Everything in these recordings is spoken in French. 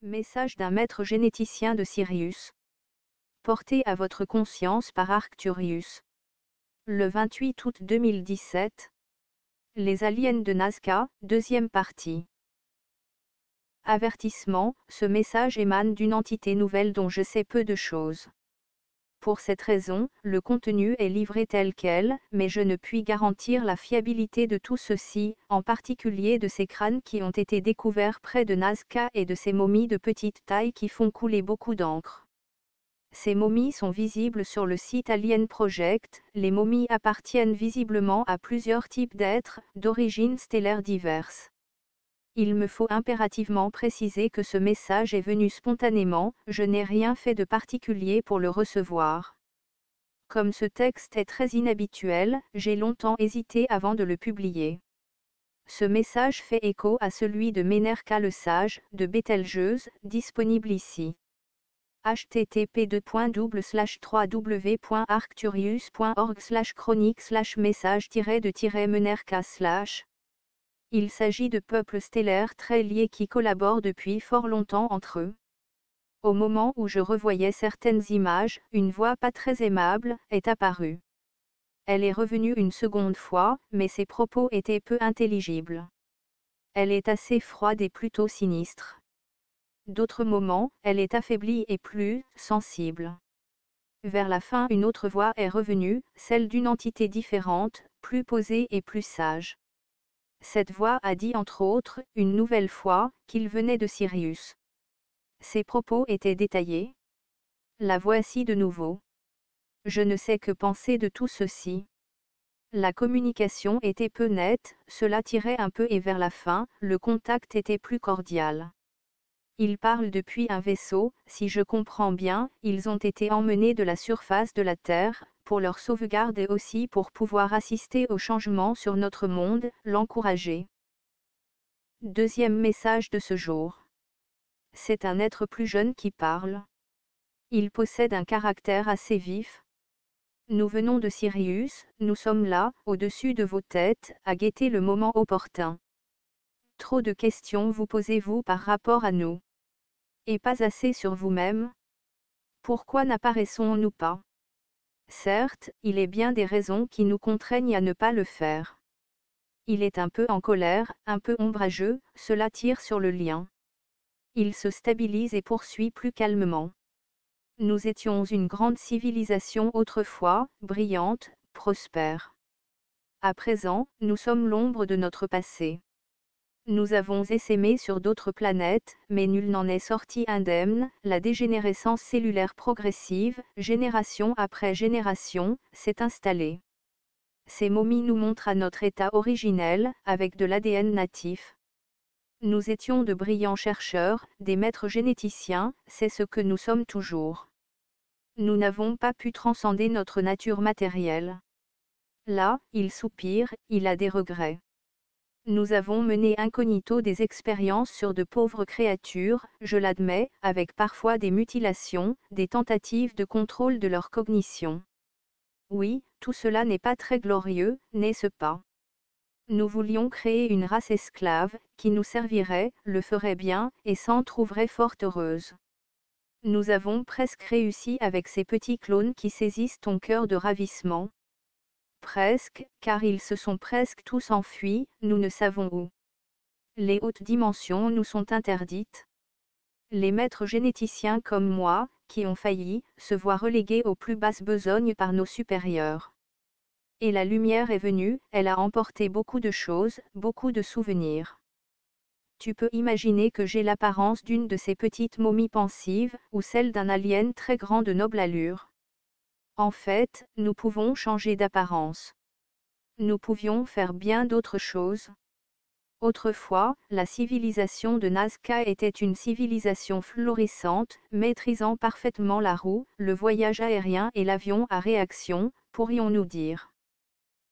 Message d'un maître généticien de Sirius. Porté à votre conscience par Arcturius. Le 28 août 2017. Les aliens de Nazca, deuxième partie. Avertissement, ce message émane d'une entité nouvelle dont je sais peu de choses. Pour cette raison, le contenu est livré tel quel, mais je ne puis garantir la fiabilité de tout ceci, en particulier de ces crânes qui ont été découverts près de Nazca et de ces momies de petite taille qui font couler beaucoup d'encre. Ces momies sont visibles sur le site Alien Project. Les momies appartiennent visiblement à plusieurs types d'êtres, d'origines stellaires diverses. Il me faut impérativement préciser que ce message est venu spontanément, je n'ai rien fait de particulier pour le recevoir. Comme ce texte est très inhabituel, j'ai longtemps hésité avant de le publier. Ce message fait écho à celui de Ménerka le Sage, de Bételgeuse, disponible ici. http://www.arcturius.org/chronique/message-de-Ménerka/. Il s'agit de peuples stellaires très liés qui collaborent depuis fort longtemps entre eux. Au moment où je revoyais certaines images, une voix pas très aimable est apparue. Elle est revenue une seconde fois, mais ses propos étaient peu intelligibles. Elle est assez froide et plutôt sinistre. D'autres moments, elle est affaiblie et plus sensible. Vers la fin, une autre voix est revenue, celle d'une entité différente, plus posée et plus sage. Cette voix a dit entre autres, une nouvelle fois, qu'il venait de Sirius. Ses propos étaient détaillés. La voici de nouveau. Je ne sais que penser de tout ceci. La communication était peu nette, cela tirait un peu et vers la fin, le contact était plus cordial. Ils parlent depuis un vaisseau, si je comprends bien, ils ont été emmenés de la surface de la Terre, pour leur sauvegarde et aussi pour pouvoir assister au changement sur notre monde, l'encourager. Deuxième message de ce jour. C'est un être plus jeune qui parle. Il possède un caractère assez vif. Nous venons de Sirius, nous sommes là, au-dessus de vos têtes, à guetter le moment opportun. Trop de questions vous posez-vous par rapport à nous. Et pas assez sur vous-même? Pourquoi n'apparaissons-nous pas? Certes, il est bien des raisons qui nous contraignent à ne pas le faire. Il est un peu en colère, un peu ombrageux, cela tire sur le lien. Il se stabilise et poursuit plus calmement. Nous étions une grande civilisation autrefois, brillante, prospère. À présent, nous sommes l'ombre de notre passé. Nous avons essaimé sur d'autres planètes, mais nul n'en est sorti indemne. La dégénérescence cellulaire progressive, génération après génération, s'est installée. Ces momies nous montrent à notre état originel, avec de l'ADN natif. Nous étions de brillants chercheurs, des maîtres généticiens, c'est ce que nous sommes toujours. Nous n'avons pas pu transcender notre nature matérielle. Là, il soupire, il a des regrets. Nous avons mené incognito des expériences sur de pauvres créatures, je l'admets, avec parfois des mutilations, des tentatives de contrôle de leur cognition. Oui, tout cela n'est pas très glorieux, n'est-ce pas? Nous voulions créer une race esclave, qui nous servirait, le ferait bien, et s'en trouverait fort heureuse. Nous avons presque réussi avec ces petits clones qui saisissent ton cœur de ravissement. Presque, car ils se sont presque tous enfuis, nous ne savons où. Les hautes dimensions nous sont interdites. Les maîtres généticiens comme moi, qui ont failli, se voient relégués aux plus basses besognes par nos supérieurs. Et la lumière est venue, elle a emporté beaucoup de choses, beaucoup de souvenirs. Tu peux imaginer que j'ai l'apparence d'une de ces petites momies pensives, ou celle d'un alien très grand de noble allure. En fait, nous pouvons changer d'apparence. Nous pouvions faire bien d'autres choses. Autrefois, la civilisation de Nazca était une civilisation florissante, maîtrisant parfaitement la roue, le voyage aérien et l'avion à réaction, pourrions-nous dire.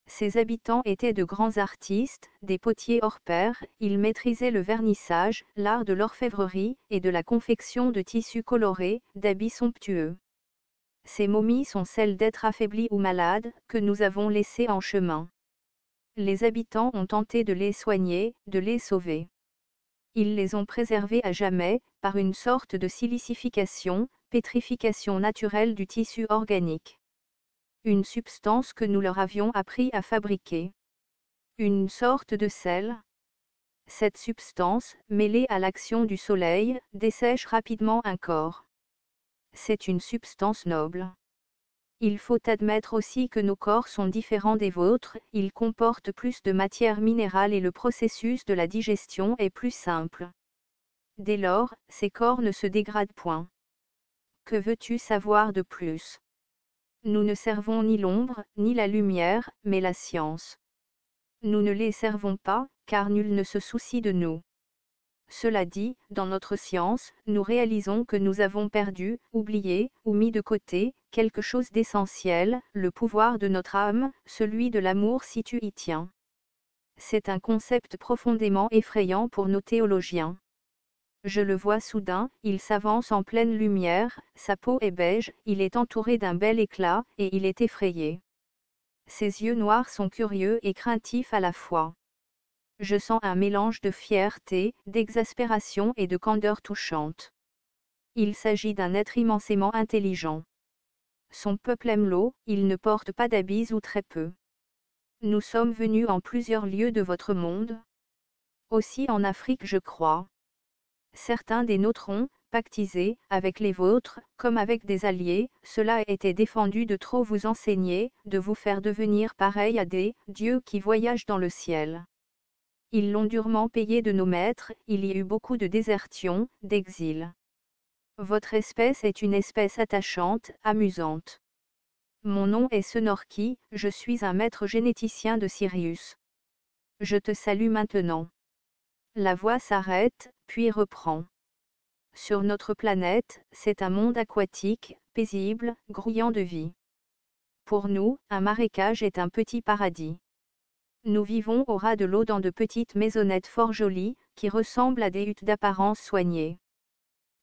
Ses habitants étaient de grands artistes, des potiers hors pair, ils maîtrisaient le vernissage, l'art de l'orfèvrerie, et de la confection de tissus colorés, d'habits somptueux. Ces momies sont celles d'êtres affaiblis ou malades, que nous avons laissés en chemin. Les habitants ont tenté de les soigner, de les sauver. Ils les ont préservés à jamais, par une sorte de silicification, pétrification naturelle du tissu organique. Une substance que nous leur avions appris à fabriquer. Une sorte de sel. Cette substance, mêlée à l'action du soleil, dessèche rapidement un corps. C'est une substance noble. Il faut admettre aussi que nos corps sont différents des vôtres, ils comportent plus de matière minérale et le processus de la digestion est plus simple. Dès lors, ces corps ne se dégradent point. Que veux-tu savoir de plus? Nous ne servons ni l'ombre, ni la lumière, mais la science. Nous ne les servons pas, car nul ne se soucie de nous. Cela dit, dans notre science, nous réalisons que nous avons perdu, oublié, ou mis de côté, quelque chose d'essentiel, le pouvoir de notre âme, celui de l'amour si tu y tiens. C'est un concept profondément effrayant pour nos théologiens. Je le vois soudain, il s'avance en pleine lumière, sa peau est beige, il est entouré d'un bel éclat, et il est effrayé. Ses yeux noirs sont curieux et craintifs à la fois. Je sens un mélange de fierté, d'exaspération et de candeur touchante. Il s'agit d'un être immensément intelligent. Son peuple aime l'eau, il ne porte pas d'habits ou très peu. Nous sommes venus en plusieurs lieux de votre monde. Aussi en Afrique je crois. Certains des nôtres ont, pactisé, avec les vôtres, comme avec des alliés, cela était défendu de trop vous enseigner, de vous faire devenir pareil à des dieux qui voyagent dans le ciel. Ils l'ont durement payé de nos maîtres, il y a eu beaucoup de désertion, d'exil. Votre espèce est une espèce attachante, amusante. Mon nom est Senorki, je suis un maître généticien de Sirius. Je te salue maintenant. La voix s'arrête, puis reprend. Sur notre planète, c'est un monde aquatique, paisible, grouillant de vie. Pour nous, un marécage est un petit paradis. Nous vivons au ras de l'eau dans de petites maisonnettes fort jolies, qui ressemblent à des huttes d'apparence soignée.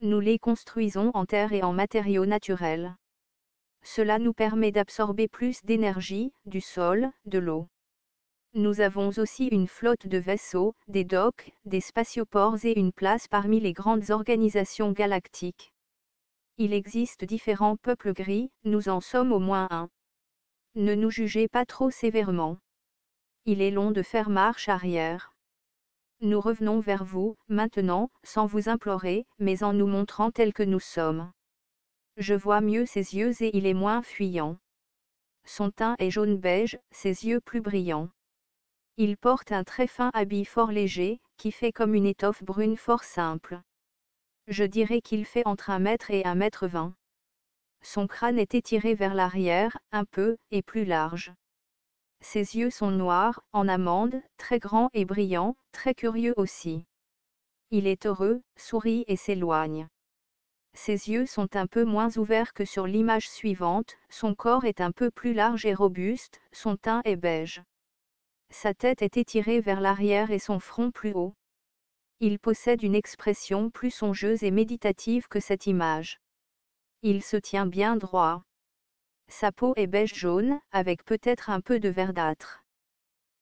Nous les construisons en terre et en matériaux naturels. Cela nous permet d'absorber plus d'énergie, du sol, de l'eau. Nous avons aussi une flotte de vaisseaux, des docks, des spatioports et une place parmi les grandes organisations galactiques. Il existe différents peuples gris, nous en sommes au moins un. Ne nous jugez pas trop sévèrement. Il est long de faire marche arrière. Nous revenons vers vous, maintenant, sans vous implorer, mais en nous montrant tels que nous sommes. Je vois mieux ses yeux et il est moins fuyant. Son teint est jaune-beige, ses yeux plus brillants. Il porte un très fin habit fort léger, qui fait comme une étoffe brune fort simple. Je dirais qu'il fait entre 1 mètre et 1 mètre 20. Son crâne est étiré vers l'arrière, un peu, et plus large. Ses yeux sont noirs, en amande, très grands et brillants, très curieux aussi. Il est heureux, sourit et s'éloigne. Ses yeux sont un peu moins ouverts que sur l'image suivante, son corps est un peu plus large et robuste, son teint est beige. Sa tête est étirée vers l'arrière et son front plus haut. Il possède une expression plus songeuse et méditative que cette image. Il se tient bien droit. Sa peau est beige-jaune, avec peut-être un peu de verdâtre.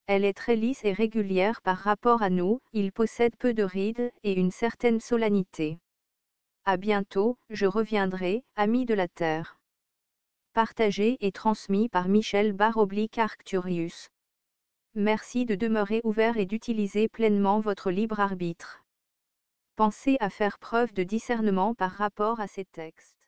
Elle est très lisse et régulière par rapport à nous, il possède peu de rides et une certaine solennité. À bientôt, je reviendrai, amis de la Terre. Partagé et transmis par Michel Arcturius. Merci de demeurer ouvert et d'utiliser pleinement votre libre arbitre. Pensez à faire preuve de discernement par rapport à ces textes.